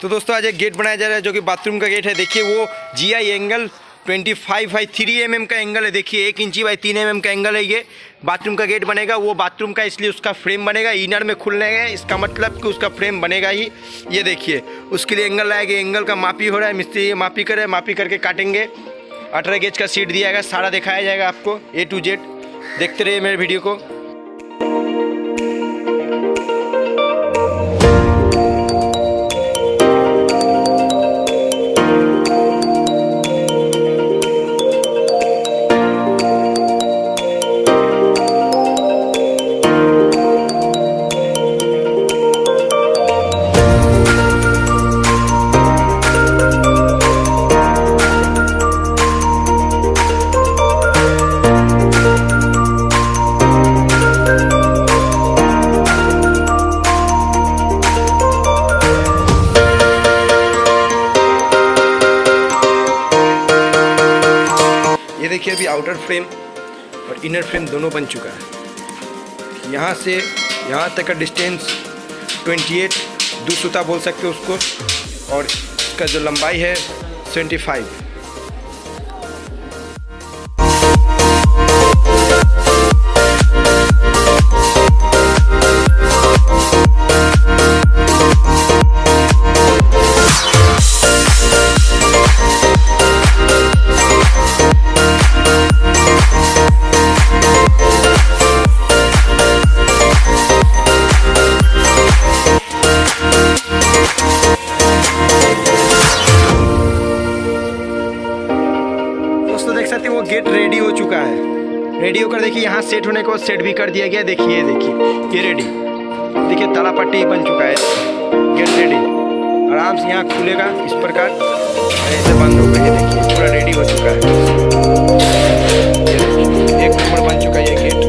तो दोस्तों आज एक गेट बनाया जा रहा है जो कि बाथरूम का गेट है। देखिए वो GI एंगल 25 बाई 3 mm का एंगल है। देखिए 1 इंची बाई 3 mm का एंगल है। ये बाथरूम का गेट बनेगा, वो बाथरूम का इसलिए उसका फ्रेम बनेगा, इनर में खुलने गए, इसका मतलब कि उसका फ्रेम बनेगा ही। ये देखिए उसके लिए एंगल लाएगा, एंगल का मापी हो रहा है, मिस्त्री ये मापी करे, मापी करके काटेंगे। 18 गेज का सीट दिया जाएगा, सारा दिखाया जाएगा आपको A to Z। देखते रहिए मेरे वीडियो को। ये देखिए अभी आउटर फ्रेम और इनर फ्रेम दोनों बन चुका है। यहाँ से यहाँ तक का डिस्टेंस 28 2 सूता बोल सकते हो उसको, और इसका जो लंबाई है 75। दोस्तों देख सकते हैं वो गेट रेडी हो चुका है। रेडी होकर देखिए यहाँ सेट होने को सेट भी कर दिया गया। देखिए ये रेडी, देखिए ताला पट्टी बन चुका है, गेट रेडी। आराम से यहाँ खुलेगा इस प्रकार, ऐसे बंद होगा। ये देखिए पूरा रेडी हो चुका है। एक नंबर बन चुका है ये गेट।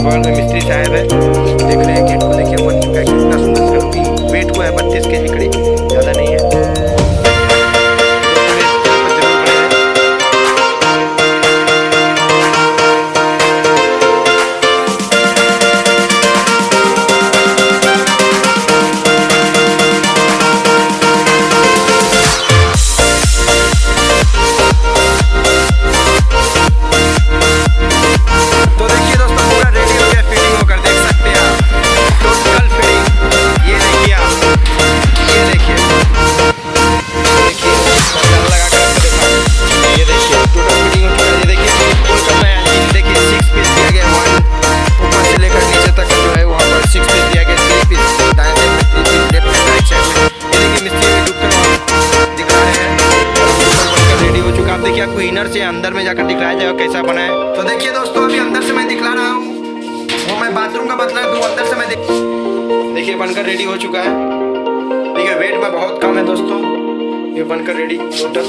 बगल में मिस्त्री साहब है, देख रहे हैं गेट को। देखिए बन चुका है, कितना सुंदर। वेट को है 32 kg कड़ी, ज़्यादा नहीं है। देखिए आपको इनर से अंदर में जाकर दिखलाया जाएगा कैसा बना है। तो देखिए दोस्तों अभी अंदर से मैं दिखला रहा हूँ, वो मैं बाथरूम का मतलब दूँ, अंदर से मैं देखिए बनकर रेडी हो चुका है। देखिए वेट में बहुत कम है दोस्तों, ये बनकर रेडी टोटल।